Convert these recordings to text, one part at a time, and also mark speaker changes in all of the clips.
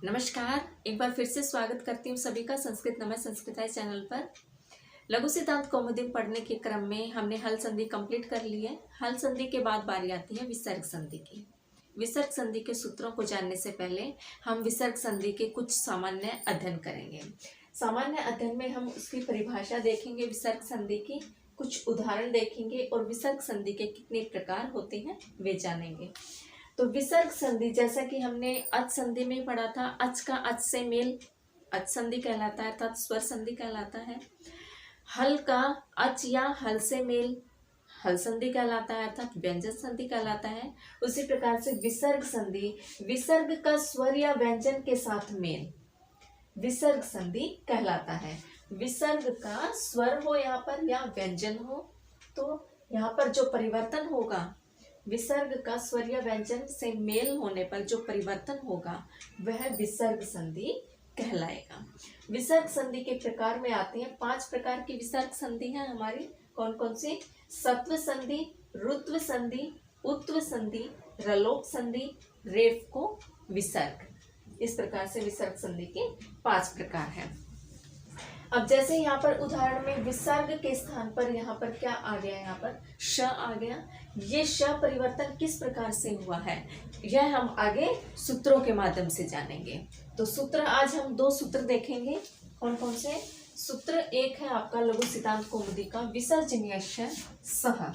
Speaker 1: नमस्कार। एक बार फिर से स्वागत करती हूँ सभी का संस्कृत नमः संस्कृताय चैनल पर। लघु सिद्धांत कौमुदी पढ़ने के क्रम में हमने हल संधि कंप्लीट कर ली है। हल संधि के बाद बारी आती है विसर्ग संधि की। विसर्ग संधि के सूत्रों को जानने से पहले हम विसर्ग संधि के कुछ सामान्य अध्ययन करेंगे। सामान्य अध्ययन में हम उसकी परिभाषा देखेंगे, विसर्ग संधि की कुछ उदाहरण देखेंगे और विसर्ग संधि के कितने प्रकार होते हैं वे जानेंगे। तो विसर्ग संधि जैसा कि हमने अच संधि में पढ़ा था, अच का अच से मेल अच संधि कहलाता है अर्थात स्वर संधि कहलाता है। हल का अच या हल से मेल हल संधि कहलाता है अर्थात व्यंजन संधि कहलाता है। उसी प्रकार से विसर्ग संधि विसर्ग का स्वर या व्यंजन के साथ मेल विसर्ग संधि कहलाता है। विसर्ग का स्वर हो यहाँ पर या व्यंजन हो तो यहाँ पर जो परिवर्तन होगा, विसर्ग का स्वर या व्यंजन से मेल होने पर जो परिवर्तन होगा वह विसर्ग संधि कहलाएगा। विसर्ग संधि के प्रकार में आते हैं 5 प्रकार की विसर्ग संधि है हमारी। कौन कौन सी? सत्व संधि, रुत्व संधि, उत्व संधि, रलोक संधि, रेफ को विसर्ग। इस प्रकार से विसर्ग संधि के 5 प्रकार हैं। अब जैसे यहाँ पर उदाहरण में विसर्ग के स्थान पर यहाँ पर क्या आ गया, यहाँ पर श आ गया। ये श परिवर्तन किस प्रकार से हुआ है यह हम आगे सूत्रों के माध्यम से जानेंगे। तो सूत्र आज हम 2 सूत्र देखेंगे। कौन कौन से? सूत्र एक है आपका लघु सिद्धांत कौमुदी का विसर्जनीयस्य सह।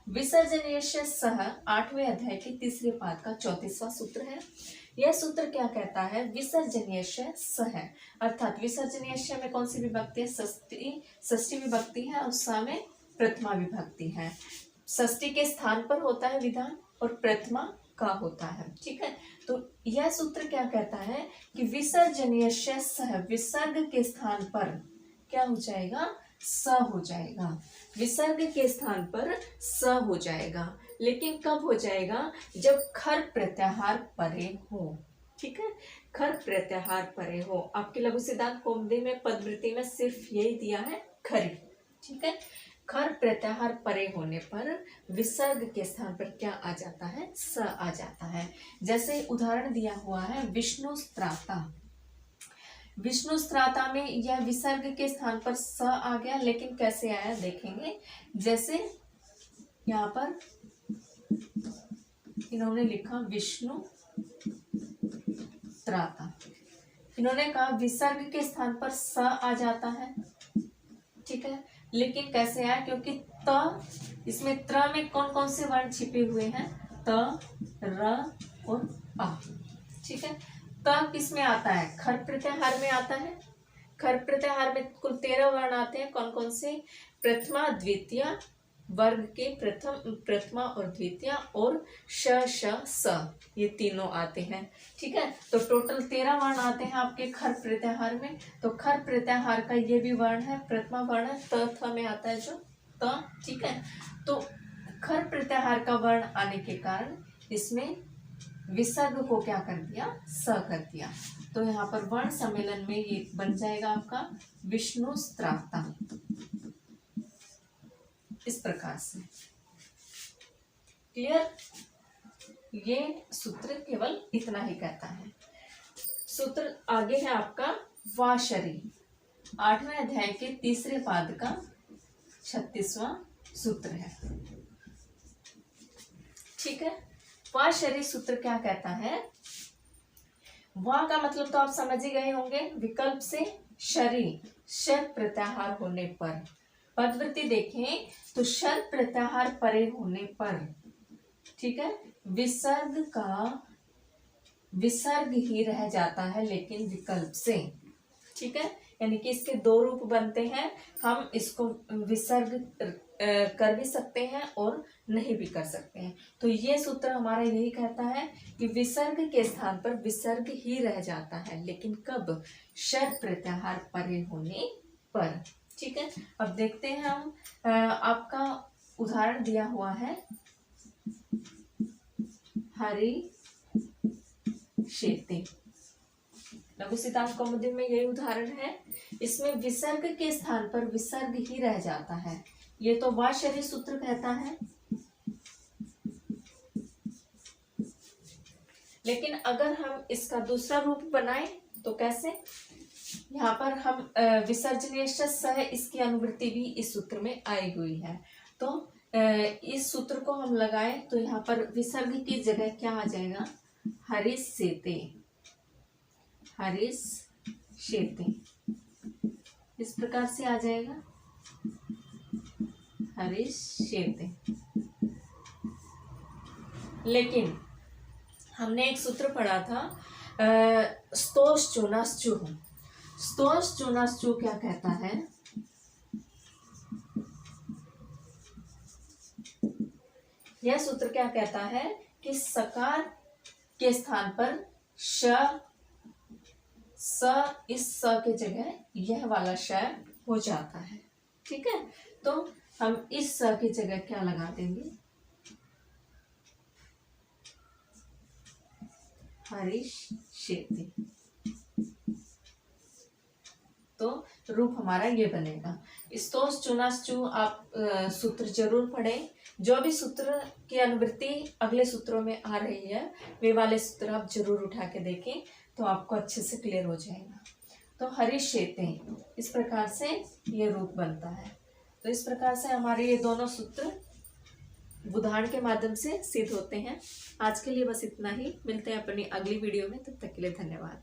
Speaker 1: विसर्जनीयस्य सह 8वें अध्याय के 3रे पाद का 34वां सूत्र है। यह सूत्र क्या कहता है? विसर्जनीयस्य सह अर्थात विसर्जनीयस्य में कौन सी विभक्ति है? षष्ठी विभक्ति है और स में प्रथमा विभक्ति है। षष्ठी के स्थान पर होता है विधान और प्रथमा का होता है। ठीक है, तो यह सूत्र क्या कहता है कि विसर्जनीयस्य सह विसर्ग के स्थान पर क्या हो जाएगा? स हो जाएगा। विसर्ग के स्थान पर स हो जाएगा, लेकिन कब हो जाएगा? जब खर प्रत्याहार परे हो। ठीक है, खर प्रत्याहार परे हो। आपके लघु सिद्धांत कौमुदी में पदवृत्ति में सिर्फ यही दिया है खरी। ठीक है, खर प्रत्याहार परे होने पर विसर्ग के स्थान पर क्या आ जाता है? स आ जाता है। जैसे उदाहरण दिया हुआ है विष्णु स्त्राता। विष्णु स्त्राता में यह विसर्ग के स्थान पर स आ गया, लेकिन कैसे आया देखेंगे। जैसे यहाँ पर इन्होंने लिखा विष्णु त्राता, इन्होंने कहा विसर्ग के स्थान पर स आ जाता है। ठीक है, लेकिन कैसे आया? क्योंकि त इसमें त्र में कौन कौन से वर्ण छिपे हुए हैं? त, र और आ। ठीक है, त किस में आता है? खर प्रत्याहार में आता है। खर प्रत्याहार में कुल 13 वर्ण आते हैं। कौन कौन से? प्रथमा, द्वितीय, वर्ग के प्रथमा और द्वितीय और श, श, स, ये तीनों आते हैं। ठीक है, तो टोटल 13 वर्ण आते हैं आपके खर प्रत्याहार में। तो खर प्रत्याहार का ये भी वर्ण है, प्रथमा वर्ण है, त थ में आता है जो त। ठीक है, तो खर प्रत्याहार का वर्ण आने के कारण इसमें विसर्ग को क्या कर दिया? स कर दिया। तो यहाँ पर वर्ण सम्मेलन में ये बन जाएगा आपका विष्णु स्त्राता। इस प्रकार से क्लियर? ये सूत्र केवल इतना ही कहता है। सूत्र आगे है आपका वाशरी। 8वें अध्याय के 3रे पाद का 36वां सूत्र है। ठीक है, वाशरी सूत्र क्या कहता है? वा का मतलब तो आप समझ ही गए होंगे, विकल्प से शरी, शर प्रत्याहार होने पर। पदवृत्ति देखें तो शर प्रत्याहार परे होने पर, ठीक है, विसर्ग का विसर्ग ही रह जाता है लेकिन विकल्प से। ठीक है, यानी कि इसके 2 रूप बनते हैं। हम इसको विसर्ग कर भी सकते हैं और नहीं भी कर सकते हैं। तो ये सूत्र हमारा यही कहता है कि विसर्ग के स्थान पर विसर्ग ही रह जाता है, लेकिन कब? शर प्रत्याहार परे होने पर। ठीक है, अब देखते हैं हम। आपका उदाहरण दिया हुआ है हरि शेते। लघु सिद्धांत कौमुदी में यही उदाहरण है। इसमें विसर्ग के स्थान पर विसर्ग ही रह जाता है। ये तो वाशरी सूत्र कहता है। लेकिन अगर हम इसका दूसरा रूप बनाएं तो कैसे, यहाँ पर हम विसर्जनीय सह इसकी अनुवृत्ति भी इस सूत्र में आई हुई है। तो इस सूत्र को हम लगाएं तो यहाँ पर विसर्ग की जगह क्या आ जाएगा, हरीश सेते, हरीश शेते, इस प्रकार से आ जाएगा, हरीश शेते। लेकिन हमने एक सूत्र पढ़ा था स्तोष चूनाश्चु। स्तोष चूनाश्चु क्या कहता है, यह सूत्र क्या कहता है कि सकार के स्थान पर श, स, इस स के जगह यह वाला श हो जाता है। ठीक है, तो हम इस स की जगह क्या लगा देंगे, हरीश शेते। तो रूप हमारा ये बनेगा। स्तोष चुनाश्चु आप सूत्र जरूर पढ़ें। जो भी सूत्र की अनुवृत्ति अगले सूत्रों में आ रही है वे वाले सूत्र आप जरूर उठा के देखें तो आपको अच्छे से क्लियर हो जाएगा। तो हरीश शेते, इस प्रकार से ये रूप बनता है। तो इस प्रकार से हमारे ये दोनों सूत्र उदाहरण के माध्यम से सिद्ध होते हैं। आज के लिए बस इतना ही, मिलते हैं अपनी अगली वीडियो में, तब तक के लिए धन्यवाद।